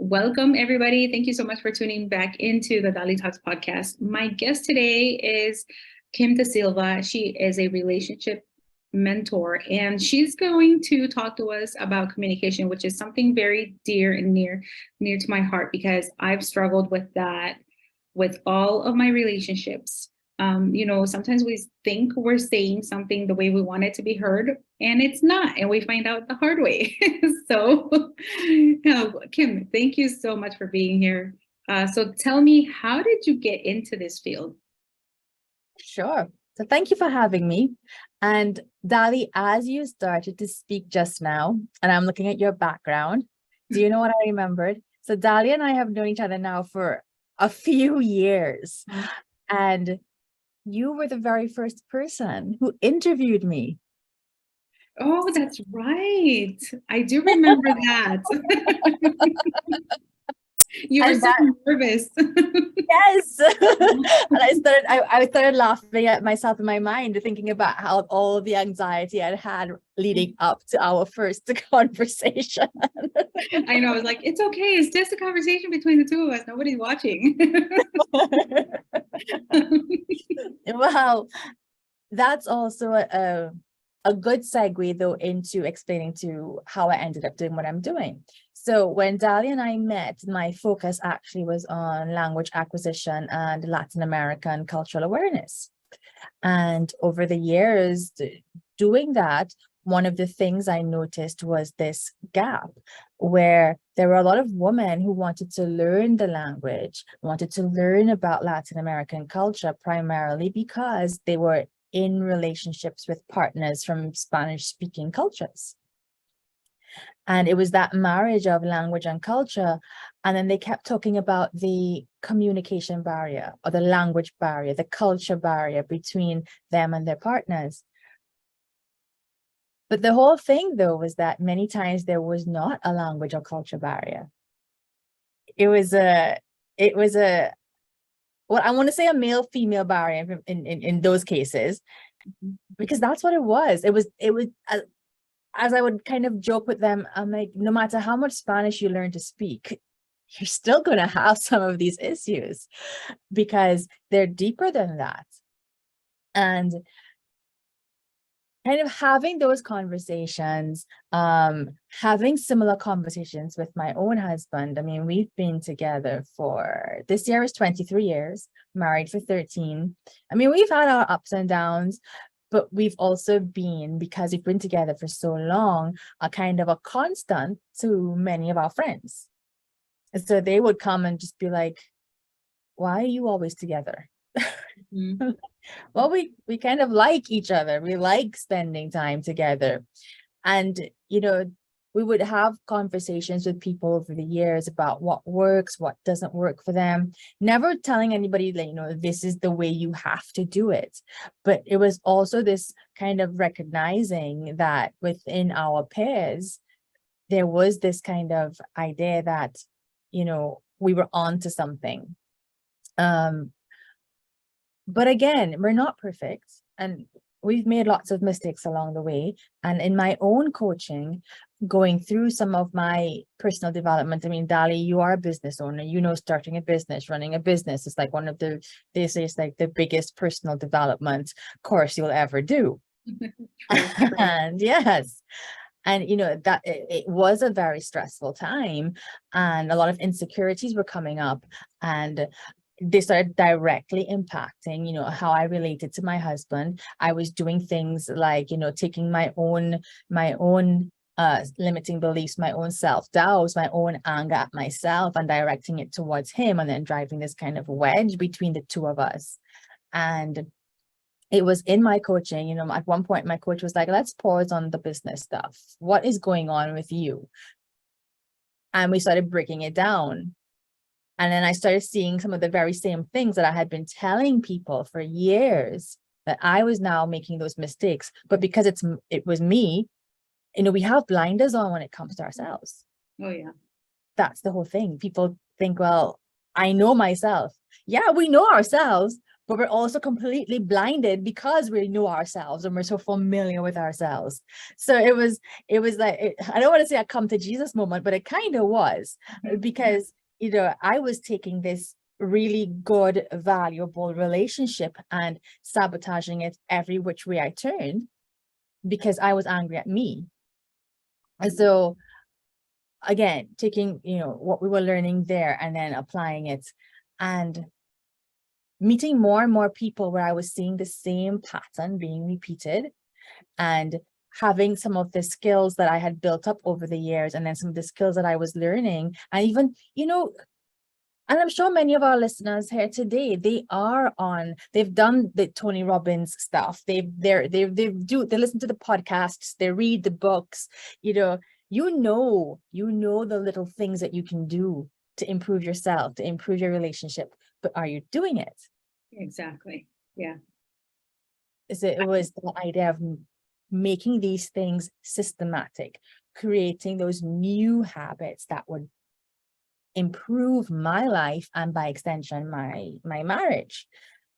Welcome, everybody. Thank you so much for tuning back into the DaliTalks podcast. My guest today is Kim De Silva. She is a relationship mentor, and she's going to talk to us about communication, which is something very dear and near to my heart because I've struggled with that with all of my relationships. Sometimes we think we're saying something the way we want it to be heard, and it's not, and we find out the hard way. So, Kim, thank you so much for being here. So tell me, how did you get into this field? Sure. So thank you for having me. And Dali, as you started to speak just now, and I'm looking at your background, do you know what I remembered? So Dali and I have known each other now for a few years. And you were the very first person who interviewed me. Oh, that's right. I do remember that. You were so nervous. Yes. And I started laughing at myself in my mind, thinking about how all the anxiety I'd had leading up to our first conversation. I know. I was like, it's okay. It's just a conversation between the two of us. Nobody's watching. Well, that's also a good segue though into explaining to how I ended up doing what I'm doing. So when Dali and I met, my focus actually was on language acquisition and Latin American cultural awareness. And over the years doing that, one of the things I noticed was this gap where there were a lot of women who wanted to learn the language, wanted to learn about Latin American culture, primarily because they were in relationships with partners from Spanish-speaking cultures. And it was that marriage of language and culture. And then they kept talking about the communication barrier or the language barrier, the culture barrier between them and their partners. But the whole thing, though, was that many times there was not a language or culture barrier. It was well, I want to say a male-female barrier in those cases, because that's what it was. It was as I would kind of joke with them, I'm like, no matter how much Spanish you learn to speak, you're still going to have some of these issues because they're deeper than that. And kind of having those conversations, having similar conversations with my own husband. I mean, we've been together for, this year is 23 years, married for 13. I mean, we've had our ups and downs, but we've also been, because we've been together for so long, a kind of a constant to many of our friends. And so they would come and just be like, why are you always together? Mm-hmm. Well, we kind of like each other. We like spending time together. And, we would have conversations with people over the years about what works, what doesn't work for them, never telling anybody that, this is the way you have to do it. But it was also this kind of recognizing that within our pairs, there was this kind of idea that, we were on to something. But again, we're not perfect, and we've made lots of mistakes along the way. And in my own coaching, going through some of my personal development, I mean, Dali, you are a business owner, starting a business, running a business is like one of they say it's like the biggest personal development course you'll ever do. And yes. And, that it was a very stressful time, and a lot of insecurities were coming up, and they started directly impacting, how I related to my husband. I was doing things like, taking my own limiting beliefs, my own self-doubts, my own anger at myself, and directing it towards him, and then driving this kind of wedge between the two of us. And it was in my coaching, at one point, my coach was like, let's pause on the business stuff. What is going on with you? And we started breaking it down. And then I started seeing some of the very same things that I had been telling people for years, that I was now making those mistakes. But because it was me, we have blinders on when it comes to ourselves. Oh, yeah. That's the whole thing. People think, well, I know myself. Yeah, we know ourselves, but we're also completely blinded because we know ourselves and we're so familiar with ourselves. So it was like, I don't want to say a come to Jesus moment, but it kind of was, because, you know, I was taking this really good, valuable relationship and sabotaging it every which way I turned because I was angry at me. And so again, taking, you know, what we were learning there and then applying it, and meeting more and more people where I was seeing the same pattern being repeated, and having some of the skills that I had built up over the years, and then some of the skills that I was learning, and even, you know, and I'm sure many of our listeners here today, they've done the Tony Robbins stuff. They listen to the podcasts, they read the books, you know the little things that you can do to improve yourself, to improve your relationship, but are you doing it? Exactly. Yeah. So it was the idea of making these things systematic, creating those new habits that would improve my life and by extension my marriage.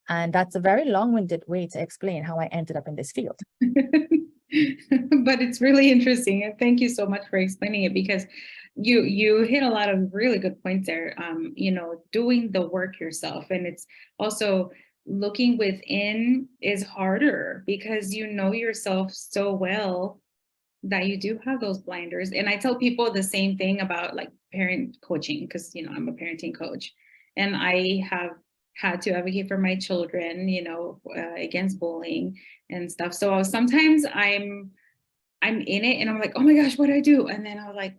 And that's a very long-winded way to explain how I ended up in this field. But it's really interesting, and thank you so much for explaining it, because you hit a lot of really good points there. You know, doing the work yourself, and it's also looking within is harder because you know yourself so well that you do have those blinders. And I tell people the same thing about like parent coaching, because, you know, I'm a parenting coach and I have had to advocate for my children, you know, against bullying and stuff. So sometimes I'm in it and I'm like, oh my gosh, what do I do? And then I was like,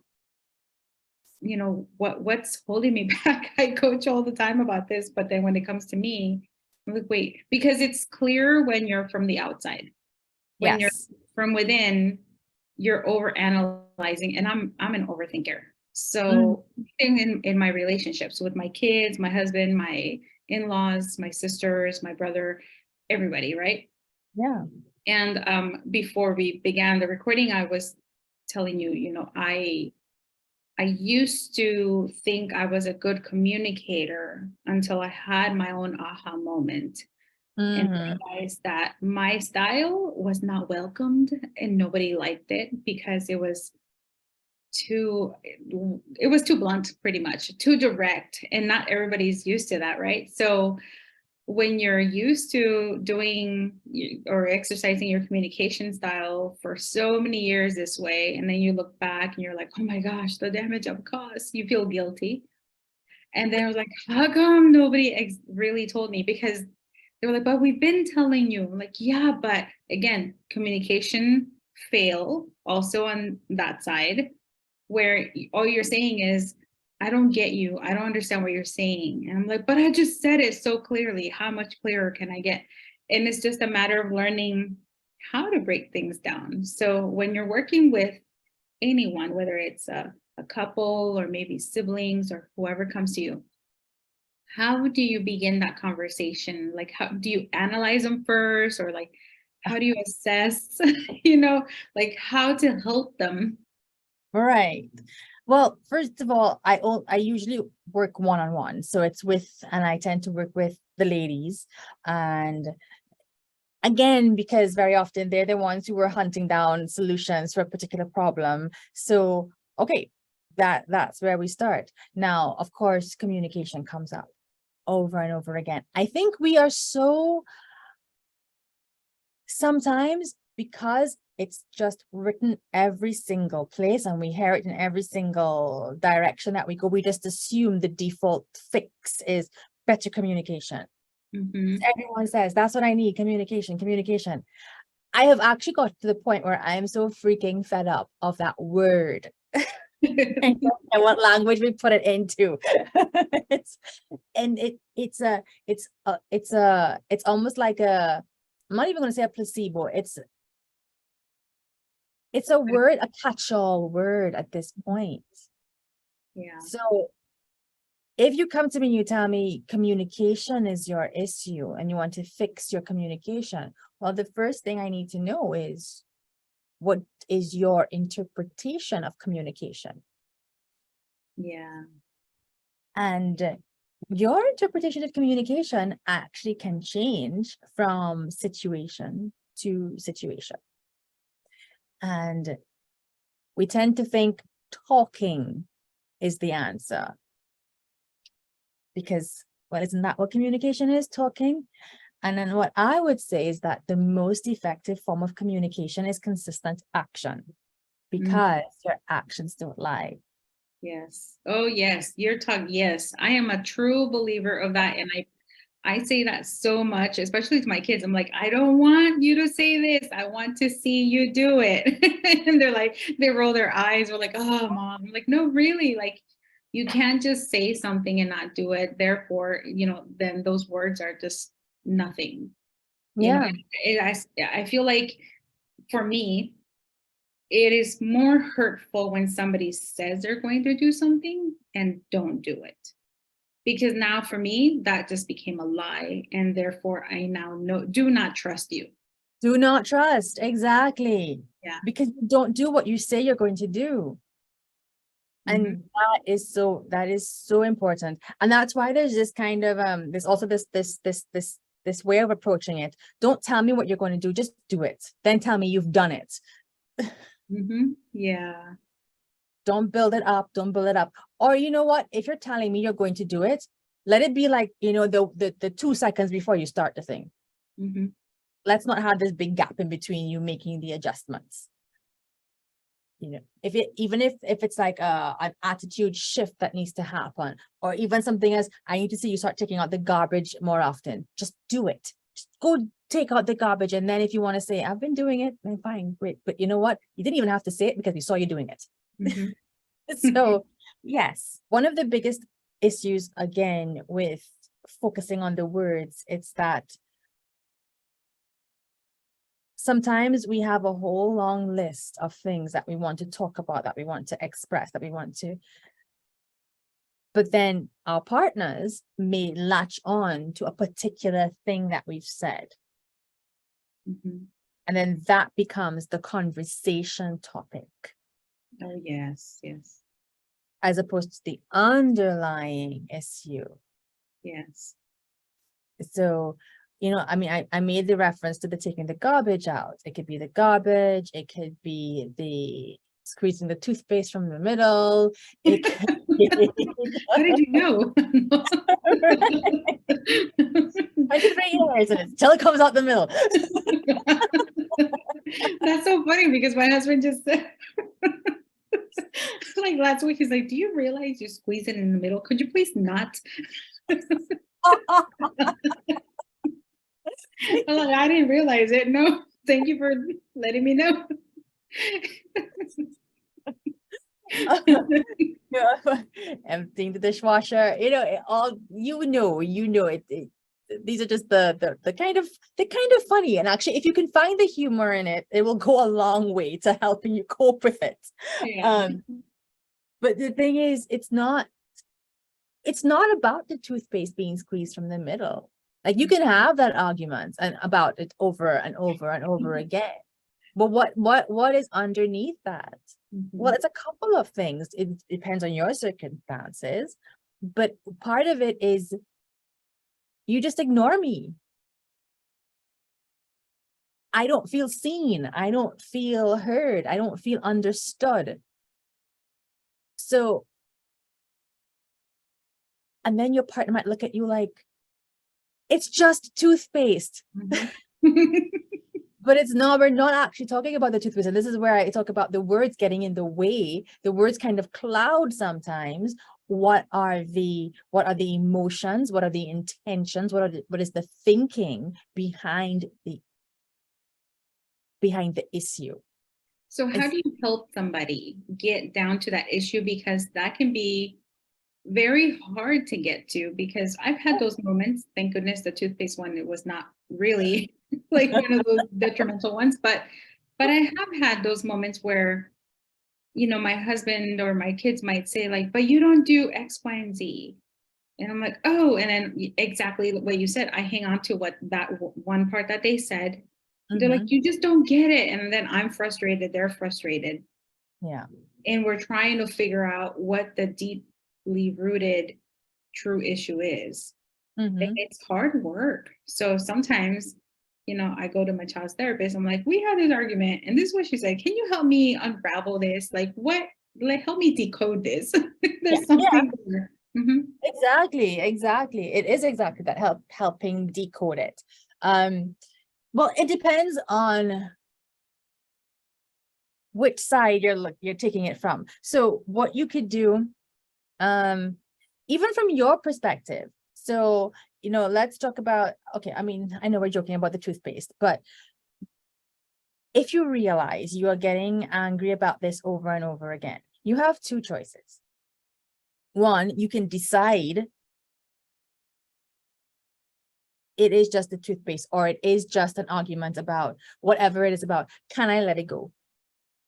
you know, what's holding me back? I coach all the time about this, but then when it comes to me, I'm like, wait, because it's clear when you're from the outside. When you're Yes. from within, you're over analyzing, and I'm an overthinker. Mm. So in my relationships with my kids, my husband, my in-laws, my sisters, my brother, everybody, right? Yeah. And before we began the recording, I was telling you, you know, I used to think I was a good communicator until I had my own aha moment and realized that my style was not welcomed and nobody liked it because it was too blunt, pretty much too direct, and not everybody's used to that, right? So when you're used to doing or exercising your communication style for so many years this way, and then you look back and you're like, oh my gosh, the damage I've caused, you feel guilty. And then I was like, how come nobody really told me? Because they were like, but we've been telling you. I'm like, yeah, but again, communication fail also on that side, where all you're saying is, I don't get you. I don't understand what you're saying. And I'm like, but I just said it so clearly. How much clearer can I get? And it's just a matter of learning how to break things down. So when you're working with anyone, whether it's a couple or maybe siblings or whoever comes to you, how do you begin that conversation? Like, how do you analyze them first, or like, how do you assess, you know, like how to help them? Right. Well, first of all, I usually work one-on-one. So and I tend to work with the ladies. And again, because very often they're the ones who are hunting down solutions for a particular problem. So, okay, that's where we start. Now, of course, communication comes up over and over again. I think we are sometimes, because it's just written every single place and we hear it in every single direction that we go, we just assume the default fix is better communication. Everyone says, that's what I need, communication. I have actually got to the point where I am so freaking fed up of that word. And what language we put it into. It's almost like I'm not even going to say a placebo. It's a word, a catch-all word at this point. Yeah. So if you come to me and you tell me communication is your issue and you want to fix your communication, well, the first thing I need to know is, what is your interpretation of communication? Yeah. And your interpretation of communication actually can change from situation to situation. And we tend to think talking is the answer. Because, well, isn't that what communication is? Talking? And then what I would say is that the most effective form of communication is consistent action, because your actions don't lie. Yes. Oh, yes. Your tongue. Yes. I am a true believer of that. And I say that so much, especially to my kids. I'm like, I don't want you to say this. I want to see you do it. And they're like, they roll their eyes. We're like, oh, mom. I'm like, no, really. Like, you can't just say something and not do it. Therefore, then those words are just nothing. Yeah. I feel like for me, it is more hurtful when somebody says they're going to do something and don't do it. Because now for me, that just became a lie. And therefore I now do not trust you. Do not trust. Exactly. Yeah. Because you don't do what you say you're going to do. And that is so important. And that's why there's this kind of there's also this way of approaching it. Don't tell me what you're going to do, just do it. Then tell me you've done it. Yeah. Don't build it up. Don't build it up. Or you know what? If you're telling me you're going to do it, let it be like, the 2 seconds before you start the thing. Let's not have this big gap in between you making the adjustments. Even if it's like an attitude shift that needs to happen, or even something as, I need to see you start taking out the garbage more often. Just do it. Just go take out the garbage. And then if you want to say, I've been doing it, then fine, great. But you know what? You didn't even have to say it because we saw you doing it. So yes, one of the biggest issues, again, with focusing on the words, it's that sometimes we have a whole long list of things that we want to talk about, that we want to express, but then our partners may latch on to a particular thing that we've said. And then that becomes the conversation topic. Oh, yes. As opposed to the underlying issue. Yes. So, I made the reference to the taking the garbage out. It could be the garbage. It could be the squeezing the toothpaste from the middle. It could be... How did you know? 23 years and until it comes out the middle. That's so funny because my husband just said, like last week, he's like, do you realize you squeeze it in the middle? Could you please not? I'm like, I didn't realize it. No, thank you for letting me know. Emptying the dishwasher, these are just the kind of funny. And actually, if you can find the humor in it, it will go a long way to helping you cope with it. Yeah. But the thing is, it's not about the toothpaste being squeezed from the middle. Like, you can have that argument and about it over and over and over again. But what is underneath that? Well, it's a couple of things. It depends on your circumstances, but part of it is you just ignore me. I don't feel seen. I don't feel heard. I don't feel understood. So, and then your partner might look at you like, it's just toothpaste. But it's not, we're not actually talking about the toothpaste. And this is where I talk about the words getting in the way. The words kind of cloud sometimes. What are the emotions? What are the intentions? What is the thinking behind the issue? So how do you help somebody get down to that issue? Because that can be very hard to get to, because I've had those moments. Thank goodness the toothpaste one, it was not really like one of those detrimental ones, but I have had those moments where, my husband or my kids might say like, but you don't do X, Y, and Z. And I'm like, oh, and then exactly what you said, I hang on to that one part that they said. They're like, you just don't get it. And then I'm frustrated, they're frustrated. Yeah. And we're trying to figure out what the deeply rooted true issue is. Mm-hmm. And it's hard work. So sometimes, you know, I go to my child's therapist. I'm like, we had this argument, and this is what she said. Can you help me unravel this? Like, what? Like, help me decode this. Yeah, There's yeah, something there. Mhm. exactly. It is exactly that, helping decode it. Well, it depends on which side you're taking it from. So what you could do, even from your perspective. So, let's talk about, okay, I mean, I know we're joking about the toothpaste, but if you realize you are getting angry about this over and over again, you have two choices. One, you can decide it is just the toothpaste, or it is just an argument about whatever it is about. Can I let it go?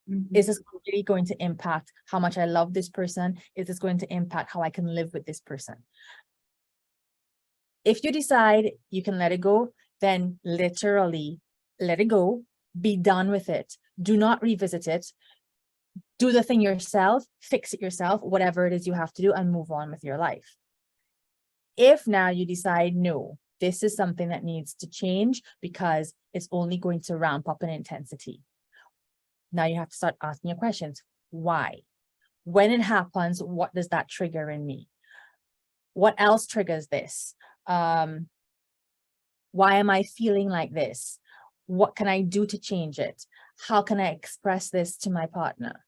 Mhm. Is this really going to impact how much I love this person? Is this going to impact how I can live with this person? If you decide you can let it go, then literally let it go, be done with it. Do not revisit it. Do the thing yourself, fix it yourself, whatever it is you have to do, and move on with your life. If now you decide, no, this is something that needs to change because it's only going to ramp up in intensity. Now you have to start asking your questions. Why? When it happens, what does that trigger in me? What else triggers this? Why am I feeling like this? What can I do to change it? How can I express this to my partner?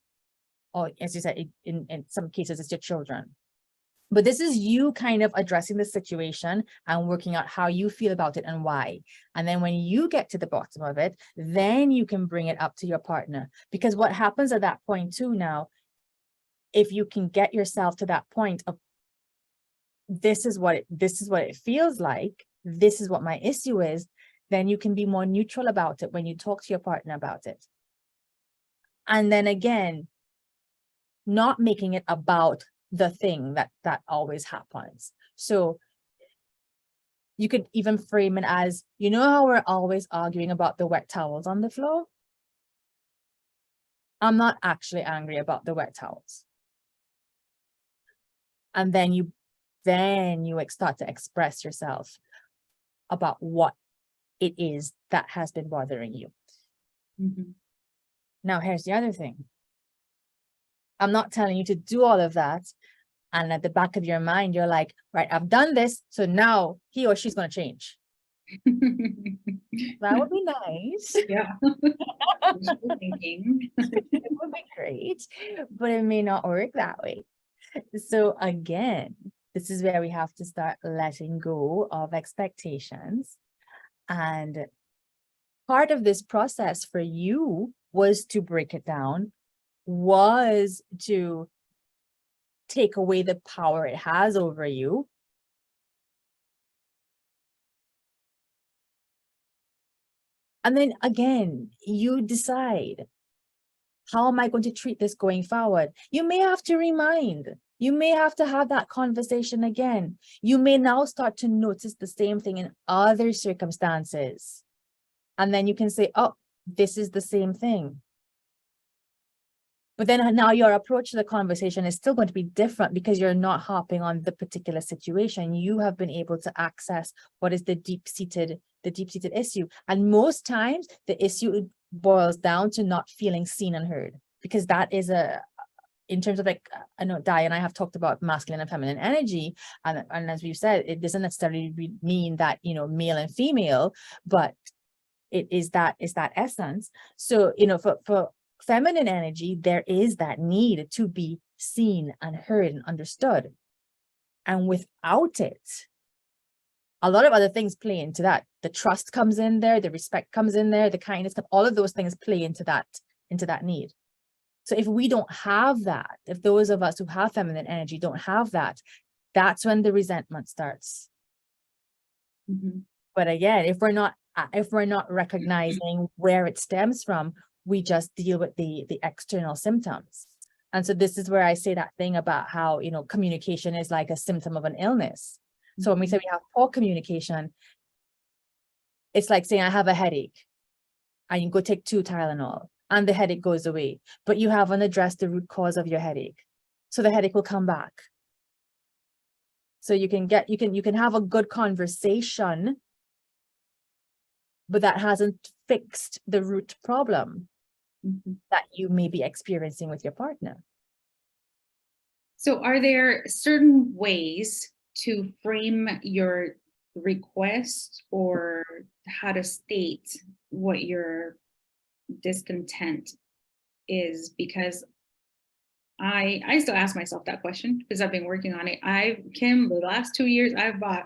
Or as you said, in some cases, it's your children. But this is you kind of addressing the situation and working out how you feel about it and why. And then when you get to the bottom of it, then you can bring it up to your partner. Because what happens at that point too now, if you can get yourself to that point of this is what it feels like, this is what my issue is, then you can be more neutral about it when you talk to your partner about it. And then again, not making it about the thing that always happens. So you could even frame it as, how we're always arguing about the wet towels on the floor? I'm not actually angry about the wet towels. And then you start to express yourself about what it is that has been bothering you. Mhm. Now, here's the other thing. I'm not telling you to do all of that. And at the back of your mind, you're like, right, I've done this. So now he or she's going to change. That would be nice. Yeah. Wishful thinking. It would be great, but it may not work that way. So again, this is where we have to start letting go of expectations. And part of this process for you was to break it down, was to take away the power it has over you. And then again, you decide, how am I going to treat this going forward? You may have to remind. You may have to have that conversation again. You may now start to notice the same thing in other circumstances. And then you can say, oh, this is the same thing. But then now your approach to the conversation is still going to be different because you're not harping on the particular situation. You have been able to access what is the deep-seated issue. And most times the issue boils down to not feeling seen and heard, because that is in terms of like, I know Di and I have talked about masculine and feminine energy. And as we've said, it doesn't necessarily mean that, male and female, but it is that essence. So, for feminine energy, there is that need to be seen and heard and understood. And without it, a lot of other things play into that. The trust comes in there, the respect comes in there, the kindness, all of those things play into that need. So if we don't have that, if those of us who have feminine energy don't have that, that's when the resentment starts. Mm-hmm. But again, if we're not recognizing where it stems from, we just deal with the external symptoms. And so this is where I say that thing about how, communication is like a symptom of an illness. So when we say we have poor communication, it's like saying I have a headache and you go take 2 Tylenol and the headache goes away, but you haven't addressed the root cause of your headache. So the headache will come back. So you can have a good conversation, but that hasn't fixed the root problem that you may be experiencing with your partner. So are there certain ways to frame your request or how to state what your discontent is? Because I still ask myself that question because I've been working on it. Kim, the last 2 years, I've bought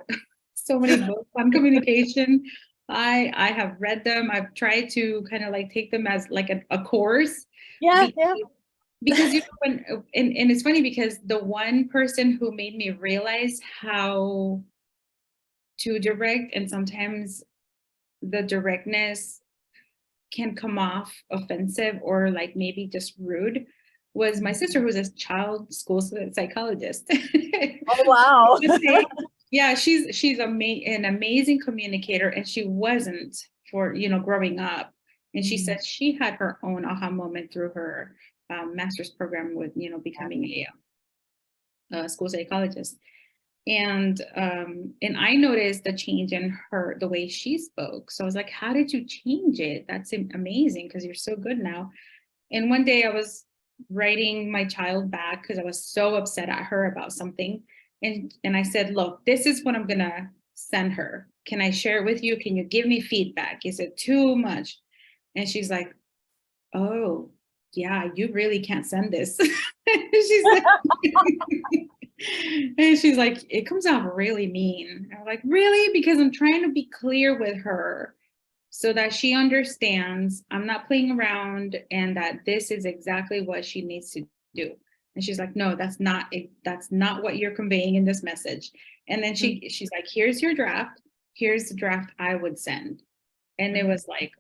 so many books on communication. I have read them. I've tried to kind of like take them as like a course. Yeah, Because you know, and it's funny because the one person who made me realize how to direct, and sometimes the directness can come off offensive or like maybe just rude, was my sister, who's a child school psychologist. Oh, wow. Yeah, she's an amazing communicator, and she wasn't for, you know, growing up. And she said she had her own aha moment through her master's program with, you know, becoming a school psychologist. And I noticed the change in her, the way she spoke. So I was like, how did you change it? That's amazing, because you're so good now. And one day I was writing my child back because I was so upset at her about something. And I said, look, this is what I'm gonna send her. Can I share it with you? Can you give me feedback? Is it too much? And she's like, oh, yeah, you really can't send this. And she's like, it comes out really mean. I'm like, really? Because I'm trying to be clear with her so that she understands I'm not playing around and that this is exactly what she needs to do. And she's like, no, that's not what you're conveying in this message. And then she's like, here's your draft. Here's the draft I would send. And it was like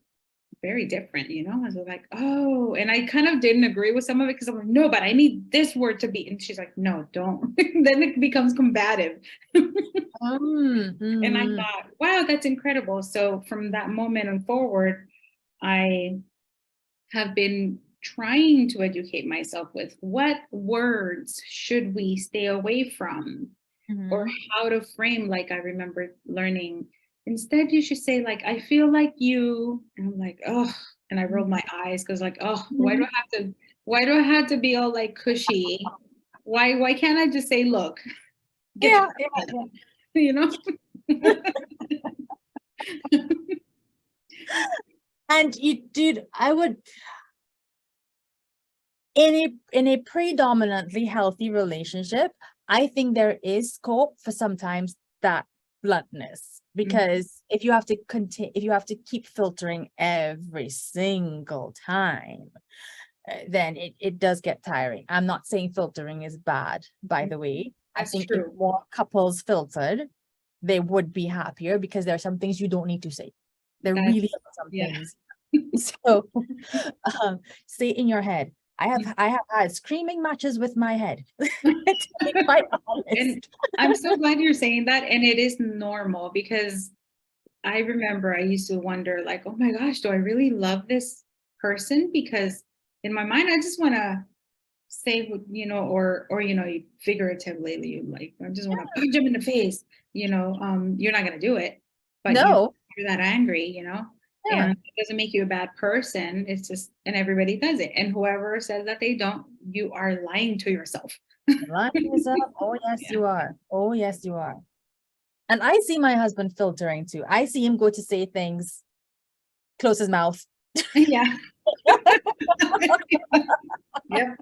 very different, you know. I was like, oh, and I kind of didn't agree with some of it because I'm like, no, but I need this word to be. And she's like, no, don't. Then it becomes combative. And I thought, wow, that's incredible. So from that moment on forward, I have been trying to educate myself with what words should we stay away from, or how to frame. Like I remember learning, instead you should say like, I feel like you, and I'm like, oh, and I rolled my eyes because like, oh, why do I have to be all like cushy? Why can't I just say, look, get you know? And you did, I would, in a predominantly healthy relationship, I think there is scope for sometimes that bluntness, because if you have to keep filtering every single time, then it does get tiring. I'm not saying filtering is bad, by the way. That's I think true. if more couples filtered, they would be happier, because there are some things you don't need to say. There really are some things. So stay in your head. I have had screaming matches with my head. To be quite honest. And I'm so glad you're saying that. And it is normal, because I remember I used to wonder like, oh my gosh, do I really love this person? Because in my mind, I just want to say, you know, or you know, figuratively, you like, I just want to punch him in the face, you know. You're not going to do it, but No. you're that angry, you know. And it doesn't make you a bad person. It's just, and everybody does it. And whoever says that they don't, you are lying to yourself. Lying to yourself? Oh yes, you are. Oh yes, you are. And I see my husband filtering too. I see him go to say things, close his mouth. Yeah. Yep.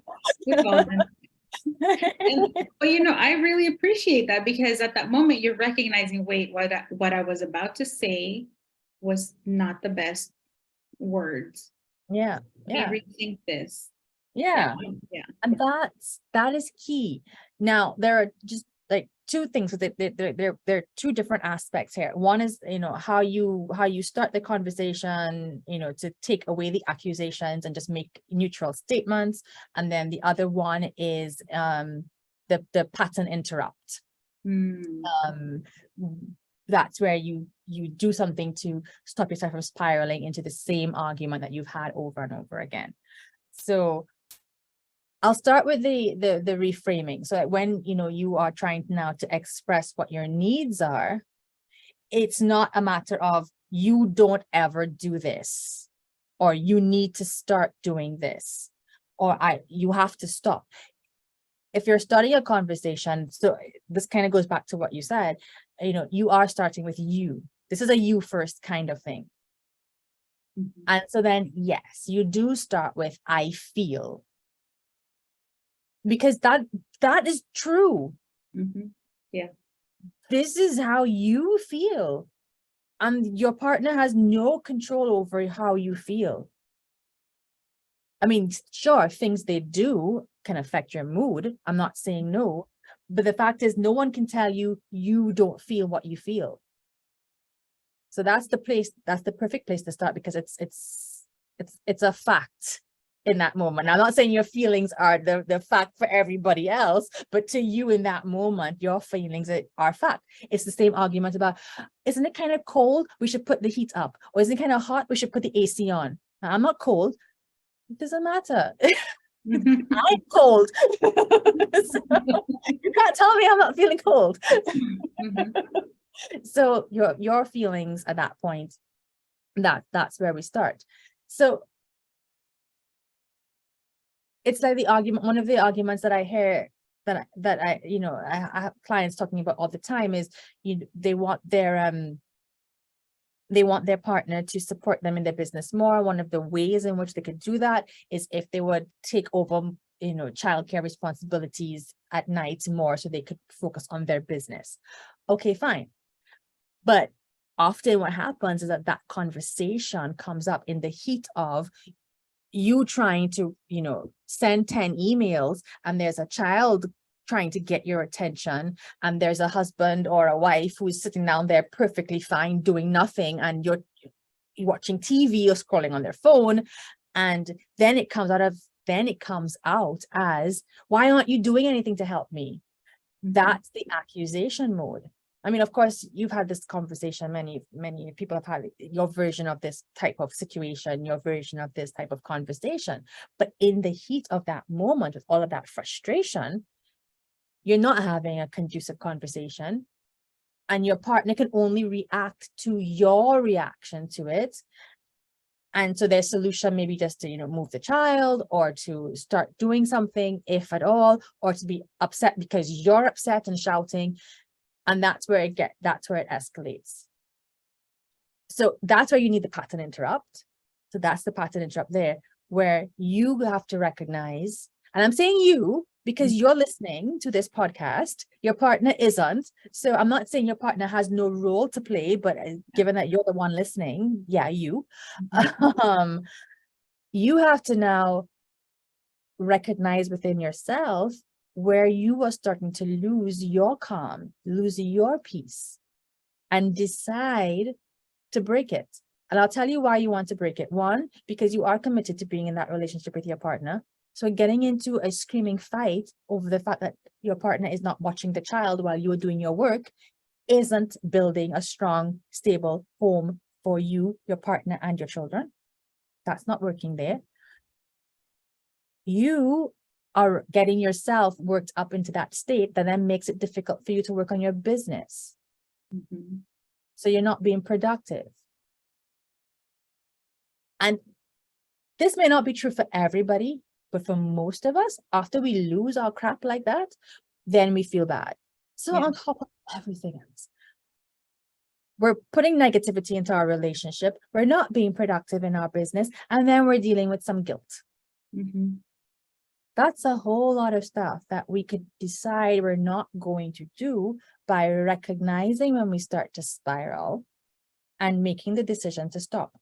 But you know, I really appreciate that, because at that moment you're recognizing, wait, what I was about to say was not the best words. Yeah. Let me rethink this. Yeah. And that is key. Now there are just like two things. There are two different aspects here. One is, you know, how you start the conversation, you know, to take away the accusations and just make neutral statements. And then the other one is the pattern interrupt. That's where you do something to stop yourself from spiraling into the same argument that you've had over and over again. So I'll start with the reframing. So that when, you are trying now to express what your needs are, it's not a matter of you don't ever do this, or you need to start doing this, or you have to stop. If you're starting a conversation, so this kind of goes back to what you said, you are starting with you. This is a you first kind of thing. Mm-hmm. And so then, yes, you do start with I feel, because that is true. Mm-hmm. Yeah. This is how you feel. And your partner has no control over how you feel. I mean, sure, things they do can affect your mood. I'm not saying no, but the fact is no one can tell you you don't feel what you feel. So that's the perfect place to start, because it's a fact in that moment. I'm not saying your feelings are the fact for everybody else, but to you in that moment, your feelings are fact. It's the same argument about, isn't it kind of cold? We should put the heat up. Or isn't it kind of hot? We should put the AC on. Now, I'm not cold. It doesn't matter. I'm cold. So, you can't tell me I'm not feeling cold. Mm-hmm. So your feelings at that point, that's where we start. So it's like one of the arguments that I hear that I have clients talking about all the time is they want their partner to support them in their business more. One of the ways in which they could do that is if they would take over childcare responsibilities at night more, so they could focus on their business. Okay, fine. But often what happens is that conversation comes up in the heat of you trying to, send 10 emails, and there's a child trying to get your attention, and there's a husband or a wife who's sitting down there perfectly fine doing nothing, and you're watching TV or scrolling on their phone. And then it comes out as, why aren't you doing anything to help me? That's the accusation mode. I mean, of course, you've had this conversation. Many people have had your version of this type of situation, your version of this type of conversation. But in the heat of that moment, with all of that frustration, you're not having a conducive conversation. And your partner can only react to your reaction to it. And so their solution may be just to, move the child, or to start doing something, if at all, or to be upset because you're upset and shouting. And that's where it escalates. So that's where you need the pattern interrupt. So that's the pattern interrupt there, where you have to recognize, and I'm saying you because you're listening to this podcast, your partner isn't. So I'm not saying your partner has no role to play, but given that you're the one listening, you have to now recognize within yourself where you are starting to lose your calm, lose your peace, and decide to break it. And I'll tell you why you want to break it. One, because you are committed to being in that relationship with your partner. So getting into a screaming fight over the fact that your partner is not watching the child while you are doing your work isn't building a strong, stable home for you, your partner, and your children. That's not working there. You are getting yourself worked up into that state that then makes it difficult for you to work on your business. Mm-hmm. So you're not being productive. And this may not be true for everybody, but for most of us, after we lose our crap like that, then we feel bad. So on top of everything else, we're putting negativity into our relationship. We're not being productive in our business. And then we're dealing with some guilt. Mm-hmm. That's a whole lot of stuff that we could decide we're not going to do by recognizing when we start to spiral and making the decision to stop.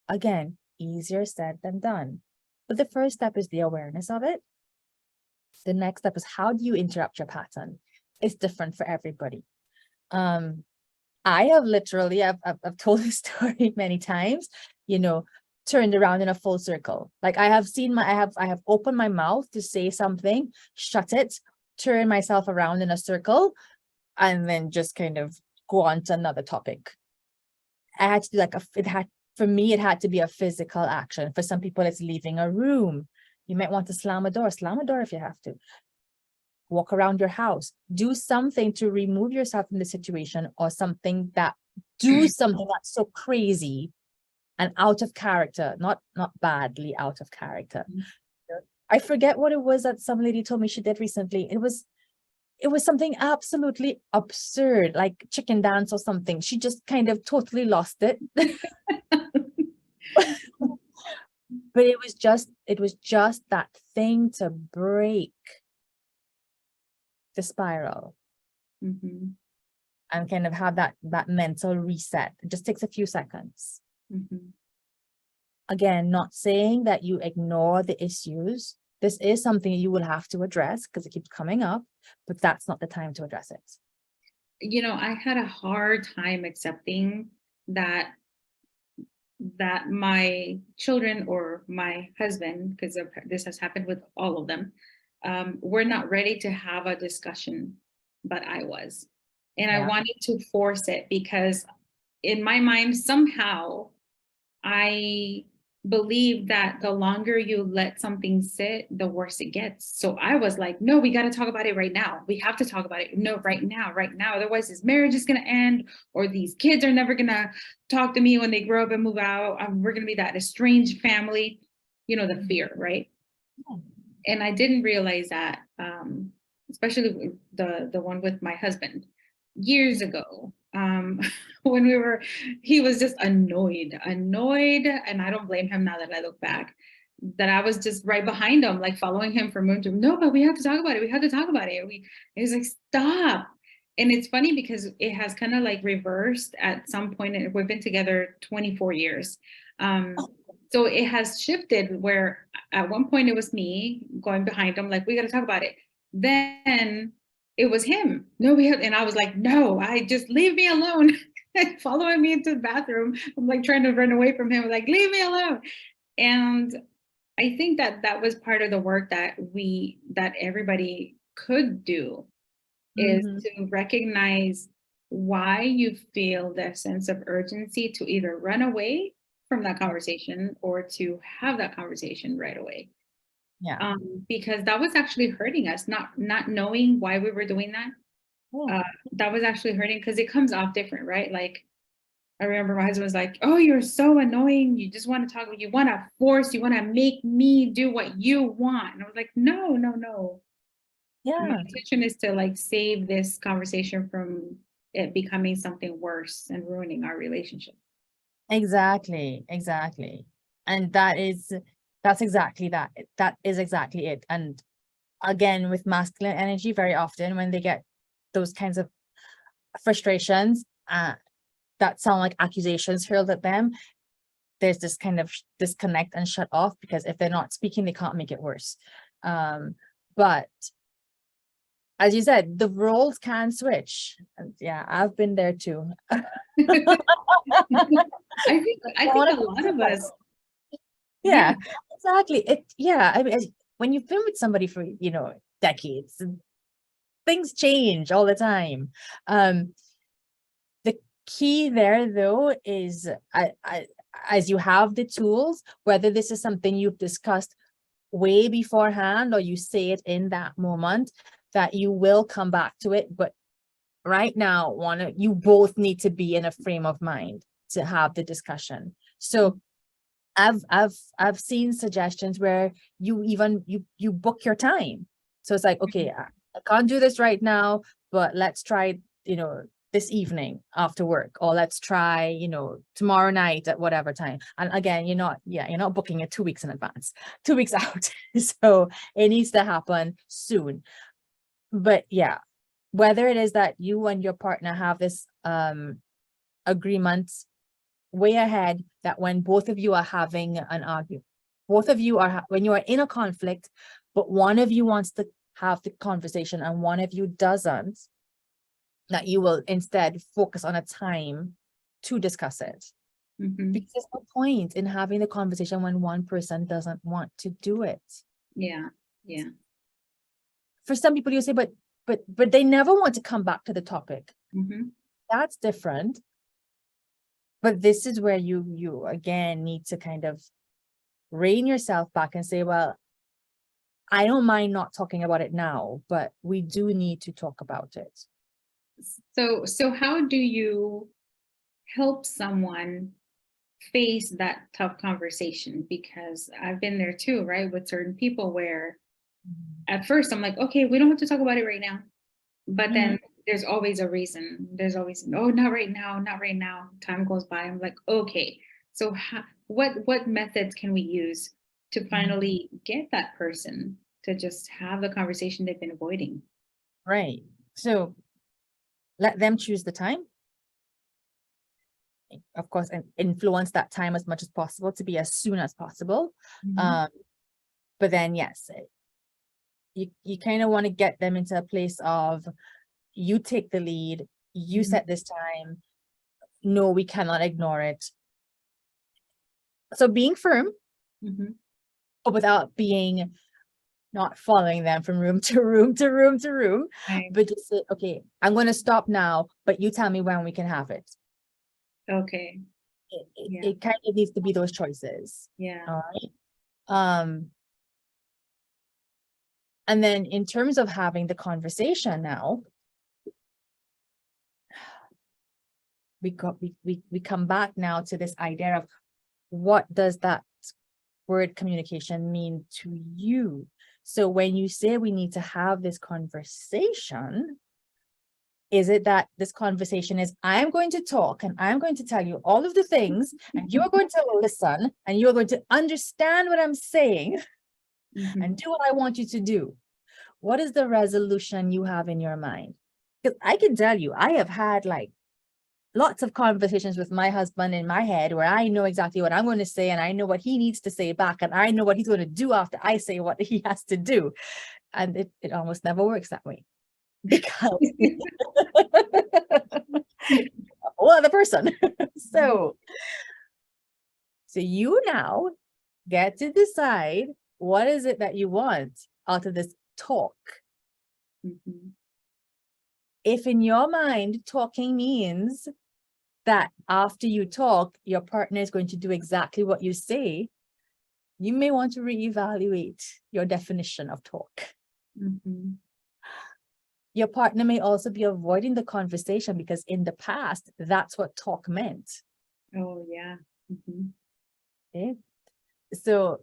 Again, easier said than done. But the first step is the awareness of it. The next step is, how do you interrupt your pattern? It's different for everybody. I have literally, I've told this story many times, turned around in a full circle. Like I have opened my mouth to say something, shut it, turn myself around in a circle, and then just kind of go on to another topic. I had to do for me, it had to be a physical action. For some people, it's leaving a room. You might want to slam a door if you have to. Walk around your house, do something to remove yourself from the situation, or do something that's so crazy and out of character, not badly out of character. I forget what it was that some lady told me she did recently. It was something absolutely absurd, like chicken dance or something. She just kind of totally lost it. But it was just that thing to break the spiral and kind of have that mental reset. It just takes a few seconds. Again, not saying that you ignore the issues. This is something you will have to address because it keeps coming up, but that's not the time to address it. You know, I had a hard time accepting that my children or my husband, because this has happened with all of them, were not ready to have a discussion, but I was. And I wanted to force it because in my mind, somehow, I believe that the longer you let something sit, the worse it gets. So I was like, no, we got to talk about it right now. We have to talk about it. No, right now. Otherwise, this marriage is going to end, or these kids are never going to talk to me when they grow up and move out. We're going to be that estranged family, you know, the fear, right? And I didn't realize that, especially the one with my husband years ago. When he was just annoyed, and I don't blame him now that I look back, that I was just right behind him, like following him from room to room. No, but we have to talk about it. It was like, stop. And it's funny because it has kind of like reversed at some point, and we've been together 24 years. So it has shifted where at one point it was me going behind him, like, we got to talk about it. Then it was him. No, and I was like, no, I just leave me alone. Following me into the bathroom. I'm like trying to run away from him. Like, leave me alone. And I think that was part of the work that everybody could do, is to recognize why you feel the sense of urgency to either run away from that conversation or to have that conversation right away. Yeah. Because that was actually hurting us, not knowing why we were doing that. That was actually hurting because it comes off different, right? Like, I remember my husband was like, oh, you're so annoying. You just want to talk, you want to make me do what you want. And I was like, no. My intention is to like save this conversation from it becoming something worse and ruining our relationship. Exactly. And that's exactly that. That is exactly it. And again, with masculine energy, very often when they get those kinds of frustrations that sound like accusations hurled at them, there's this kind of disconnect and shut off, because if they're not speaking, they can't make it worse. But as you said, the roles can switch. And yeah, I've been there too. I think a lot of us. Yeah, exactly. I mean, when you've been with somebody for, decades, things change all the time. The key there, though, is as you have the tools, whether this is something you've discussed way beforehand or you say it in that moment, that you will come back to it. But right now, you both need to be in a frame of mind to have the discussion. So I've seen suggestions where you book your time. So it's like, okay, I can't do this right now, but let's try, this evening after work, or let's try, tomorrow night at whatever time. And again, you're not booking it 2 weeks in advance, 2 weeks out. So it needs to happen soon. But yeah, whether it is that you and your partner have this agreement way ahead, that when both of you are having an argument, when you are in a conflict, but one of you wants to have the conversation and one of you doesn't, that you will instead focus on a time to discuss it. Because there's no point in having the conversation when one person doesn't want to do it. Yeah. For some people, you say, but they never want to come back to the topic. That's different. But this is where you again need to kind of rein yourself back and say, well, I don't mind not talking about it now, but we do need to talk about it. So how do you help someone face that tough conversation? Because I've been there too, right? With certain people where at first I'm like, okay, we don't have to talk about it right now. But then there's always a reason. There's always, oh, not right now, not right now. Time goes by. I'm like, okay. So what methods can we use to finally get that person to just have the conversation they've been avoiding? Right. So let them choose the time. Of course, and influence that time as much as possible to be as soon as possible. But then, yes, you kind of want to get them into a place of, you take the lead, you set this time. No, we cannot ignore it. So being firm, but without being, not following them from room to room to room to room, Right. but just say, okay, I'm going to stop now, but you tell me when we can have it. Okay. It kind of needs to be those choices. Yeah. All right. And then in terms of having the conversation now, we come back now to this idea of, what does that word communication mean to you? So when you say we need to have this conversation, is it that this conversation is, I'm going to talk and I'm going to tell you all of the things, and you are going to listen and you are going to understand what I'm saying and do what I want you to do? What is the resolution you have in your mind? Because I can tell you, I have had like lots of conversations with my husband in my head where I know exactly what I'm going to say, and I know what he needs to say back, and I know what he's going to do after I say what he has to do. And it almost never works that way, because a whole other person. So you now get to decide, what is it that you want out of this talk? If in your mind talking means that after you talk, your partner is going to do exactly what you say, you may want to reevaluate your definition of talk. Your partner may also be avoiding the conversation because in the past, that's what talk meant. Oh, yeah. Okay. So,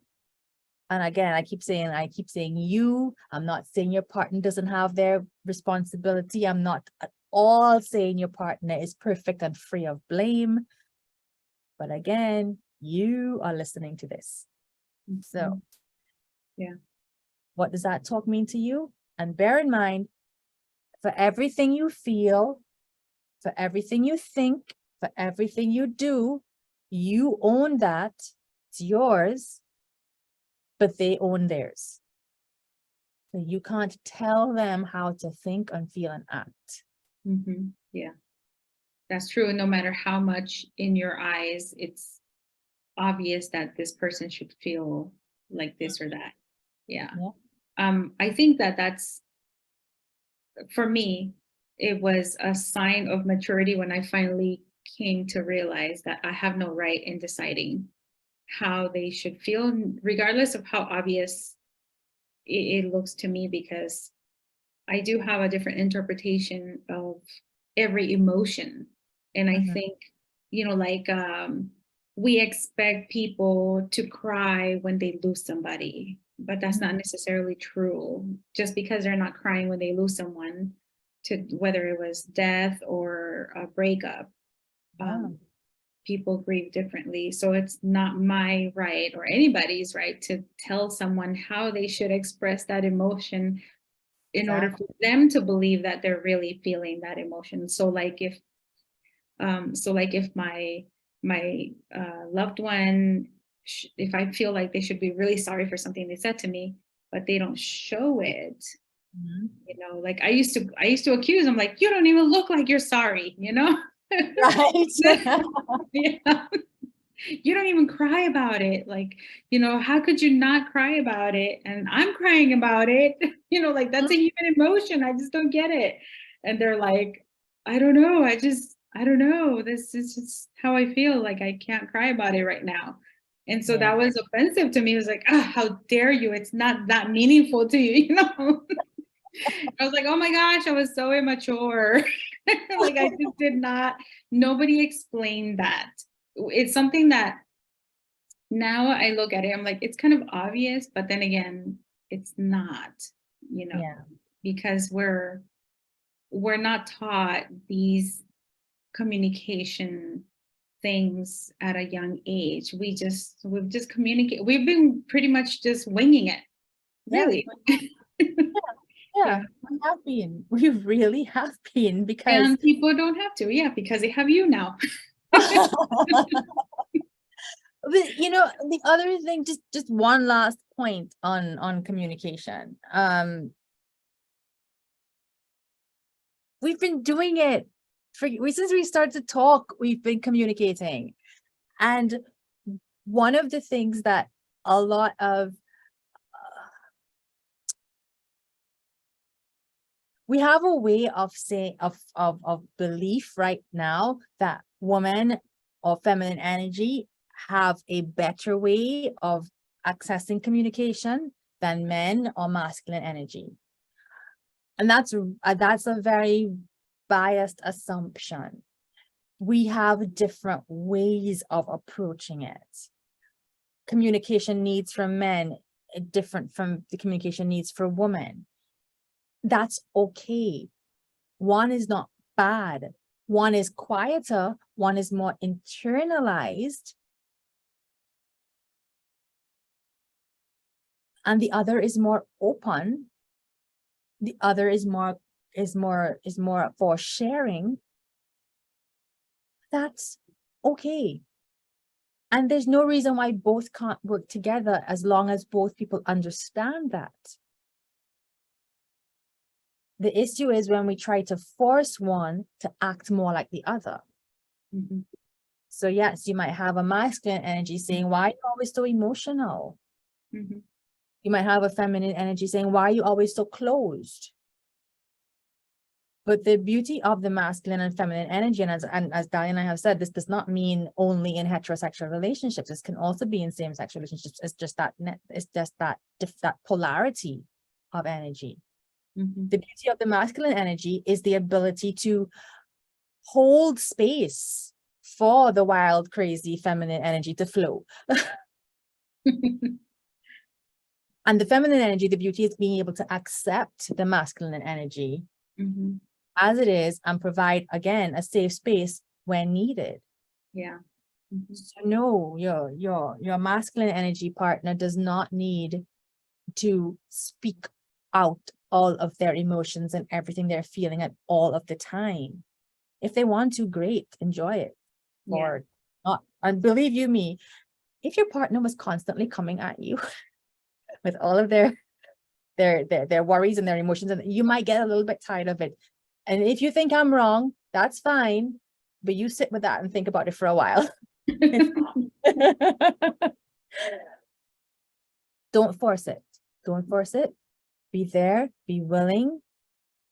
and again, I keep saying you, I'm not saying your partner doesn't have their responsibility. I'm not at all saying your partner is perfect and free of blame. But again, you are listening to this. So, yeah. What does that talk mean to you? And bear in mind, for everything you feel, for everything you think, for everything you do, you own that. It's yours, but they own theirs. So you can't tell them how to think and feel and act. Yeah, that's true. No matter how much in your eyes it's obvious that this person should feel like this or that. Yeah. I think that's, for me, it was a sign of maturity when I finally came to realize that I have no right in deciding how they should feel, regardless of how obvious it looks to me, because I do have a different interpretation of every emotion. And I think, like, we expect people to cry when they lose somebody, but that's not necessarily true. Just because they're not crying when they lose someone, to whether it was death or a breakup, people grieve differently. So it's not my right or anybody's right to tell someone how they should express that emotion in order for them to believe that they're really feeling that emotion. So like if my loved one, if I feel like they should be really sorry for something they said to me, but they don't show it, like I used to accuse them, like, you don't even look like you're sorry, Right. Yeah. You don't even cry about it. Like, how could you not cry about it? And I'm crying about it. Like, that's a human emotion. I just don't get it. And they're like, I don't know. I don't know. This is just how I feel. Like, I can't cry about it right now. And so Yeah. that was offensive to me. It was like, ah, how dare you? It's not that meaningful to you, you know? I was like, oh my gosh, I was so immature. Like I just did not, nobody explained that. It's something that now I look at it, I'm like, it's kind of obvious, but then again, it's not, you know, Yeah. because we're not taught these communication things at a young age. We've just communicate. We've been pretty much just winging it, Yeah. really. Yeah. We have been. We really have been, because And people don't have to, yeah, because they have you now. But, you know, the other thing, just one last point on communication. We've been doing it since we started to talk. We've been communicating, and one of the things that a lot of we have a way of saying of belief right now that women or feminine energy have a better way of accessing communication than men or masculine energy. And that's a very biased assumption. We have different ways of approaching it. Communication needs from men are different from the communication needs for women. That's okay. One is not bad. One is quieter, one is more internalized, and the other is more open. The other is more for sharing. That's okay. And there's no reason why both can't work together as long as both people understand that. The issue is when we try to force one to act more like the other. Mhm. So yes, you might have a masculine energy saying, why are you always so emotional? Mhm. You might have a feminine energy saying, why are you always so closed? But the beauty of the masculine and feminine energy, and as Dali and I have said, this does not mean only in heterosexual relationships. This can also be in same-sex relationships. It's just that that polarity of energy. Mhm. The beauty of the masculine energy is the ability to hold space for the wild, crazy feminine energy to flow. And the feminine energy, the beauty is being able to accept the masculine energy Mhm. as it is and provide, again, a safe space when needed. Yeah. Mhm. So no, your masculine energy partner does not need to speak out all of their emotions and everything they're feeling at all of the time. If they want to, great, enjoy it. Yeah. Or not. And believe you me, if your partner was constantly coming at you with all of their worries and their emotions, and you might get a little bit tired of it. And if you think I'm wrong, that's fine, but you sit with that and think about it for a while. Don't force it. Don't force it. Be there, be willing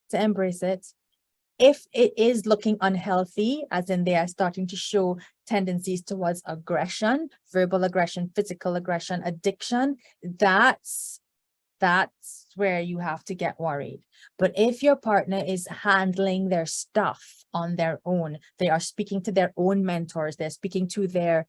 to embrace it. If it is looking unhealthy, as in they are starting to show tendencies towards aggression, verbal aggression, physical aggression, addiction, that's where you have to get worried. But if your partner is handling their stuff on their own, they are speaking to their own mentors, they're speaking to their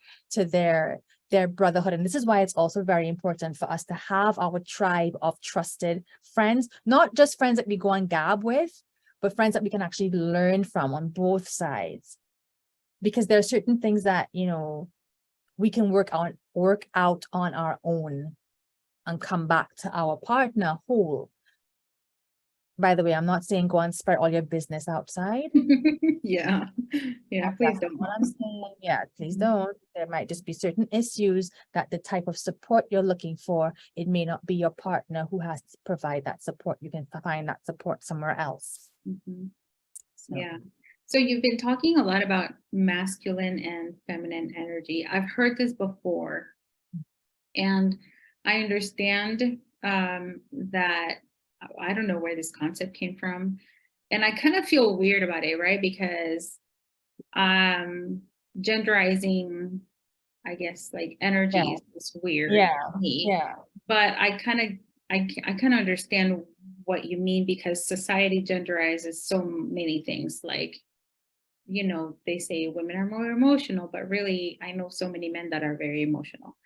brotherhood. And this is why it's also very important for us to have our tribe of trusted friends, not just friends that we go and gab with, but friends that we can actually learn from on both sides. Because there are certain things that, you know, we can work out on our own and come back to our partner whole. By the way, I'm not saying go and spread all your business outside. Yeah. Yeah, please That's don't. not what I'm saying. Yeah, please don't. There might just be certain issues that the type of support you're looking for, it may not be your partner who has to provide that support. You can find that support somewhere else. Mhm. So, Yeah. So you've been talking a lot about masculine and feminine energy. I've heard this before, and I understand that I don't know where this concept came from, and I kind of feel weird about it, right? Because genderizing, I guess like energies is weird Yeah. to me. Yeah. But I kind of understand what you mean, because society genderizes so many things. Like, you know, they say women are more emotional, but really I know so many men that are very emotional.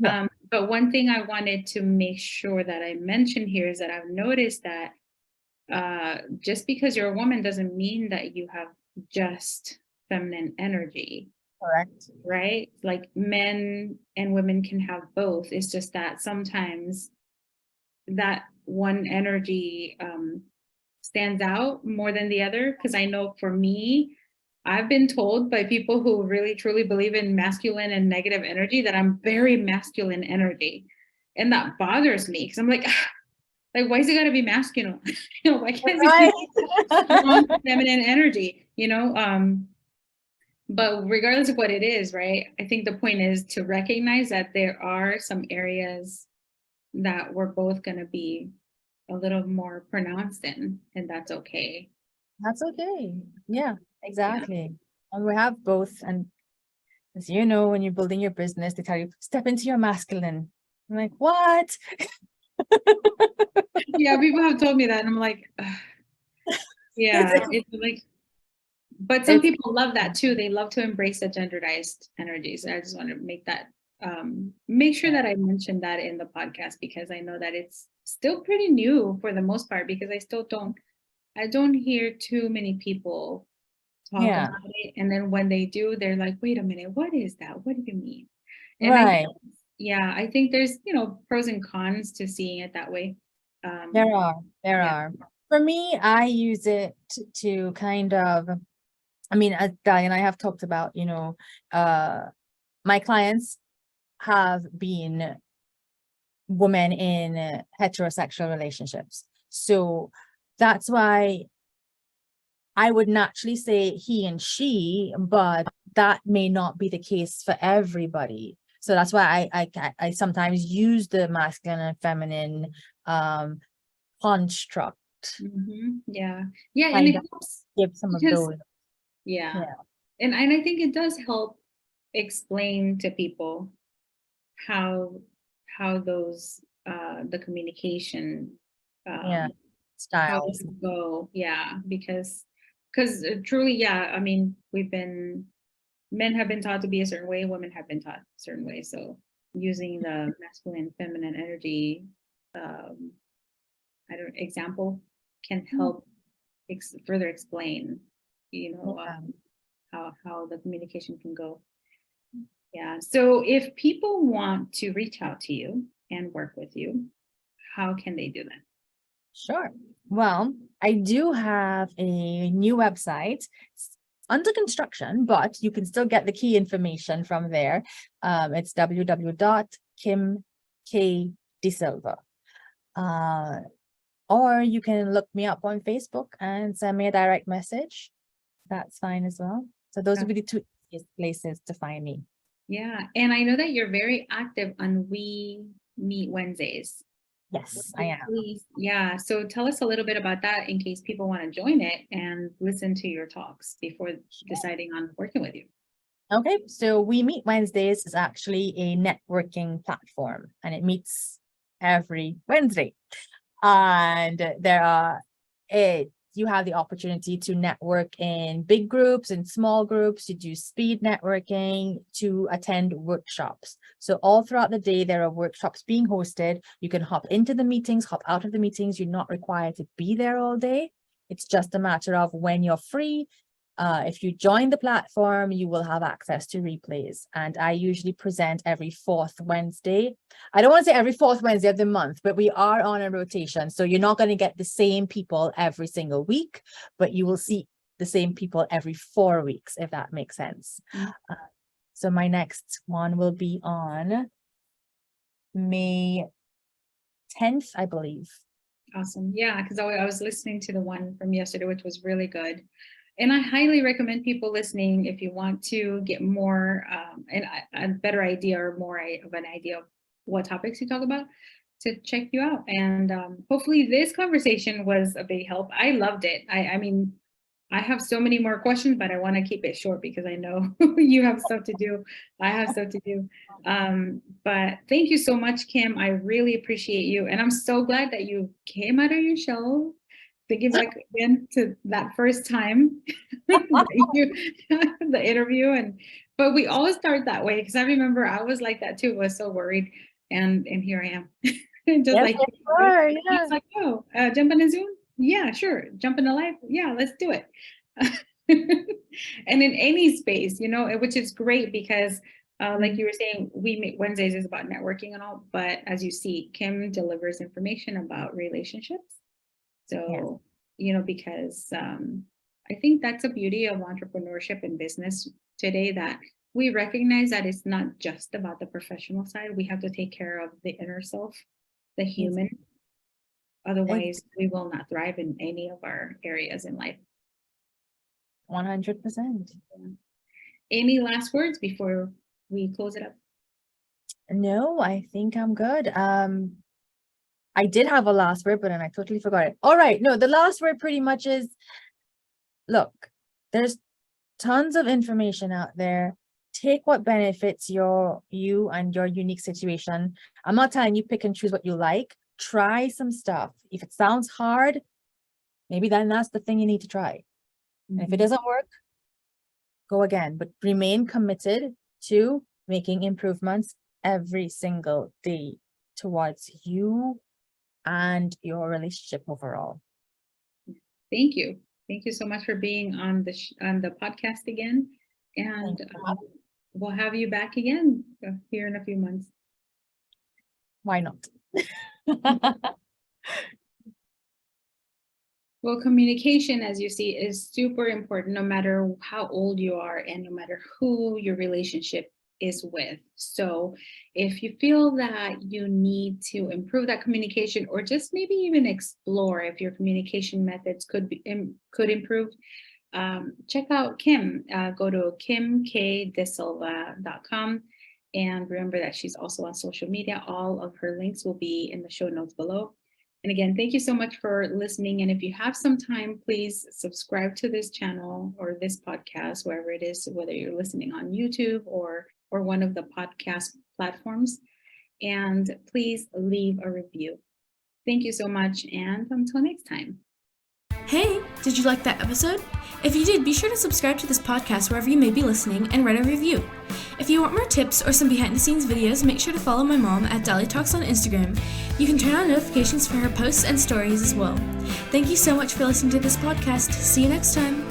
Yeah. But one thing I wanted to make sure that I mention here is that I've noticed that just because you're a woman doesn't mean that you have just feminine energy, Correct. right? Like men and women can have both. It's just that sometimes that one energy stands out more than the other. Because I know for me, I've been told by people who really truly believe in masculine and negative energy that I'm very masculine energy. And that bothers me, because I'm like, why is it gotta be masculine? You know, why can't it be strong Right. feminine energy? You know, but regardless of what it is, right? I think the point is to recognize that there are some areas that we're both gonna be a little more pronounced in, and that's okay. That's okay. Yeah, Yeah. exactly. And we have both. And as you know, when you're building your business, they tell you, step into your masculine. I'm like, what? Yeah, people have told me that, and I'm like, ugh. It's, Yeah, it's like, but some it's, people love that too. They love to embrace the genderized energies. I just want to make that make sure that I mentioned that in the podcast, because I know that it's still pretty new for the most part, because I don't hear too many people talk yeah, about it. And then when they do, they're like, wait a minute, what is that? What do you mean? And I right. yeah, I think there's, you know, pros and cons to seeing it that way. There Um, are, there yeah. are. For me, I use it to kind of, I mean, as Dali and I have talked about, my clients have been women in heterosexual relationships. So that's why I would naturally say he and she, but that may not be the case for everybody. So that's why I sometimes use the masculine and feminine construct, Yeah. Yeah, and kind it of helps give some of because those. yeah. Yeah. And I think it does help explain to people how those the communication Yeah. um how it Styles. can go. Yeah, because truly, yeah, I mean, men have been taught to be a certain way, women have been taught a certain way. So using the masculine, feminine energy um I don't example can help further explain, you know, Yeah. how the communication can go. Yeah. So if people want to reach out to you and work with you, how can they do that? Sure. Well, I do have a new website. It's under construction, but you can still get the key information from there. It's www.kimkdesilva. Or you can look me up on Facebook and send me a direct message. That's fine as well. So those would be the two easiest places to find me. Yeah. And I know that you're very active on We Meet Wednesdays. Yes, I So am. please, yeah. So tell us a little bit about that in case people want to join it and listen to your talks before deciding on working with you. Okay, so We Meet Wednesdays is actually a networking platform, and it meets every Wednesday. And you have the opportunity to network in big groups and small groups, to do speed networking, to attend workshops. So all throughout the day, there are workshops being hosted. You can hop into the meetings, hop out of the meetings. You're not required to be there all day. It's just a matter of when you're free. If you join the platform, you will have access to replays. And I usually present every fourth Wednesday. I don't want to say every fourth Wednesday of the month, but we are on a rotation. So you're not going to get the same people every single week, but you will see the same people every 4 weeks, if that makes sense. Mhm. So my next one will be on May 10th, I believe. Awesome. Yeah, because I was listening to the one from yesterday, which was really good. And I highly recommend people listening if you want to get more a better idea or more of an idea of what topics you talk about, to check you out. And hopefully this conversation was a big help. I loved it. I mean, I have so many more questions, but I want to keep it short because I know you have stuff to do. I have stuff to do. But thank you so much, Kim. I really appreciate you. And I'm so glad that you came out of your shell. Thinking back again to that first time, the interview. But we always start that way because I remember I was like that too. I was so worried. And here I am. Just Yes, like, you are, yeah. it's like, oh, jump in a Zoom? Yeah, sure. Jump into live? Yeah, let's do it. And in any space, which is great because like you were saying, we make Wednesdays is about networking and all, but as you see, Kim delivers information about relationships. So, because I think that's the beauty of entrepreneurship and business today, that we recognize that it's not just about the professional side. We have to take care of the inner self, the human. Otherwise, we will not thrive in any of our areas in life. 100%. Amy, last words before we close it up? No, I think I'm good. I did have a last word, but then I totally forgot it. All right. No, the last word pretty much is, look, there's tons of information out there. Take what benefits you and your unique situation. I'm not telling you pick and choose what you like. Try some stuff. If it sounds hard, maybe then that's the thing you need to try. And if it doesn't work, go again, but remain committed to making improvements every single day towards you and your relationship overall. Thank you. Thank you so much for being on the podcast again. And we'll have you back again here in a few months. Why not? Well, communication, as you see, is super important no matter how old you are and no matter who your relationship is with. So if you feel that you need to improve that communication, or just maybe even explore if your communication methods could improve, check out Kim. Go to kimkdesilva.com. And remember that she's also on social media. All of her links will be in the show notes below. And again, thank you so much for listening. And if you have some time, please subscribe to this channel or this podcast, wherever it is, whether you're listening on YouTube or one of the podcast platforms. And please leave a review. Thank you so much. And until next time. Hey, did you like that episode? If you did, be sure to subscribe to this podcast wherever you may be listening and write a review. If you want more tips or some behind-the-scenes videos, make sure to follow my mom at DaliTalks on Instagram. You can turn on notifications for her posts and stories as well. Thank you so much for listening to this podcast. See you next time.